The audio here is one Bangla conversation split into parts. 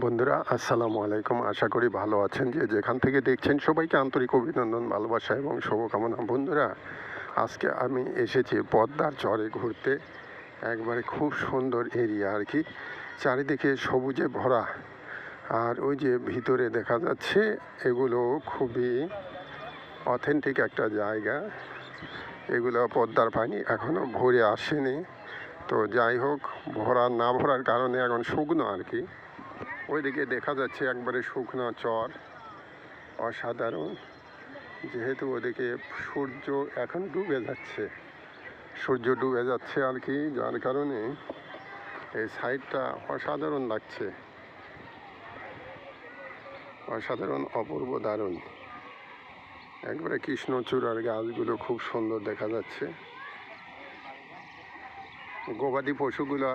বন্ধুরা আসসালামু আলাইকুম। আশা করি ভালো আছেন। যে যেখান থেকে দেখছেন সবাইকে আন্তরিক অভিনন্দন, ভালোবাসা এবং শুভকামনা। বন্ধুরা, আজকে আমি এসেছি পদ্মার চরে ঘুরতে। একবারে খুব সুন্দর এরিয়া আর কি, চারিদিকে সবুজে ভরা। আর ওই যে ভিতরে দেখা যাচ্ছে, এগুলো খুবই অথেন্টিক একটা জায়গা। এগুলো পদ্মার পানি এখনও ভরে আসেনি, তো যাই হোক, না ভরার কারণে এখন শুকনো আর কি। ওইদিকে দেখা যাচ্ছে একবারে শুকনো চর, অসাধারণ। যেহেতু ওদিকে সূর্য এখন ডুবে যাচ্ছে আর কি, যার কারণে এই সাইডটা অসাধারণ লাগছে, অসাধারণ, অপূর্ব, দারুণ। একবারে কৃষ্ণচূড়ার গাছগুলো খুব সুন্দর দেখা যাচ্ছে। গবাদি পশুগুলা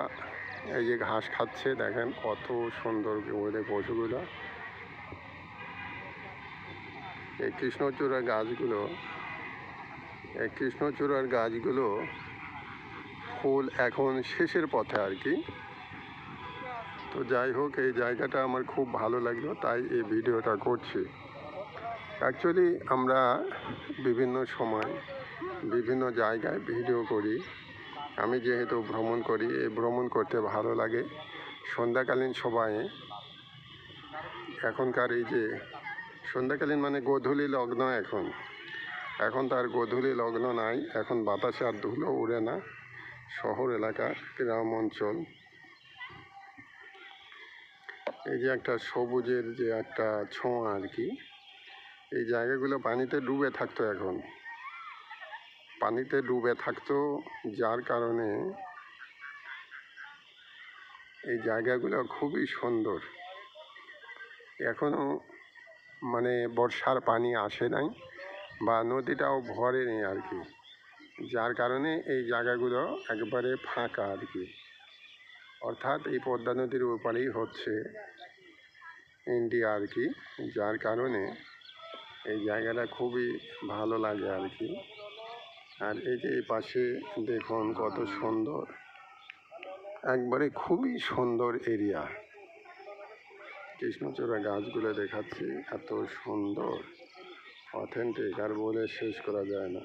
এই যে ঘাস খাচ্ছে, দেখেন কত সুন্দর গবাদি পশুগুলা। এই কৃষ্ণচূড়ার গাছগুলো ফুল এখন শেষের পথে আর কি। তো যাই হোক, এই জায়গাটা আমার খুব ভালো লাগলো, তাই এই ভিডিওটা করছি। অ্যাকচুয়ালি আমরা বিভিন্ন সময় বিভিন্ন জায়গায় ভিডিও করি। আমি যেহেতু ভ্রমণ করি, এই ভ্রমণ করতে ভালো লাগে। সন্ধ্যাকালীন সময়ে, এখনকার এই যে সন্ধ্যাকালীন মানে গোধূলি লগ্ন, এখন তার গোধূলি লগ্ন নাই। এখন বাতাসে আর ধুলো উড়ে না। শহর এলাকা, গ্রাম অঞ্চল, এই যে একটা সবুজের যে একটা ছোঁয়া আর কি। এই জায়গাগুলো পানিতে ডুবে থাকতো, যার কারণে এই জায়গাগুলো খুবই সুন্দর। এখনও মানে বর্ষার পানি আসে নাই, বা নদীটাও ভরেনি আর কি, যার কারণে এই জায়গাগুলো একবারে ফাঁকা আর কি। অর্থাৎ এই পদ্মা নদীর ওপারেই হচ্ছে ইন্ডিয়া আর কি, যার কারণে এই জায়গাটা খুবই ভালো লাগে আর কি। আর এই যে এই পাশে দেখুন কত সুন্দর, একবারে খুবই সুন্দর এরিয়া। কৃষ্ণচূড়া গাছগুলো দেখাচ্ছি, এত সুন্দর, অথেন্টিক, আর বলে শেষ করা যায় না।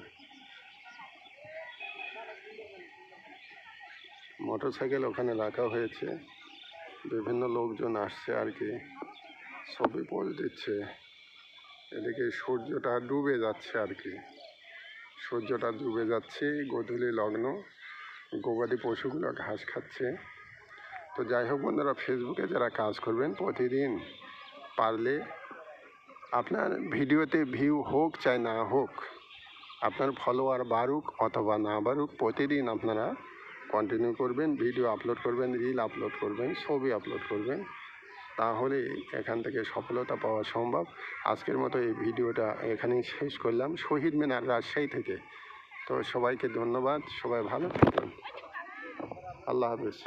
মোটরসাইকেল ওখানে রাখা হয়েছে, বিভিন্ন লোকজন আসছে আর কি, ছবি পোজ দিচ্ছে। এদিকে সূর্যটা ডুবে যাচ্ছে আর কি, গোধূলি লগ্ন। গবাদি পশুগুলো ঘাস খাচ্ছে। তো যাই হোক বন্ধুরা, ফেসবুকে যারা কাজ করবেন, প্রতিদিন পারলে আপনার ভিডিওতে ভিউ হোক চাই না হোক, আপনার ফলোয়ার বাড়ুক অথবা না বাড়ুক, প্রতিদিন আপনারা কন্টিনিউ করবেন, ভিডিও আপলোড করবেন, রিল আপলোড করবেন, ছবি আপলোড করবেন, তাহলে এখান থেকে সফলতা পাওয়া সম্ভব। আজকের মতো এই ভিডিওটা এখানেই শেষ করলাম, শহীদ মিনার, রাজশাহী থেকে। তো সবাইকে ধন্যবাদ, সবাই ভালো থাকবেন, আল্লাহ হাফেজ।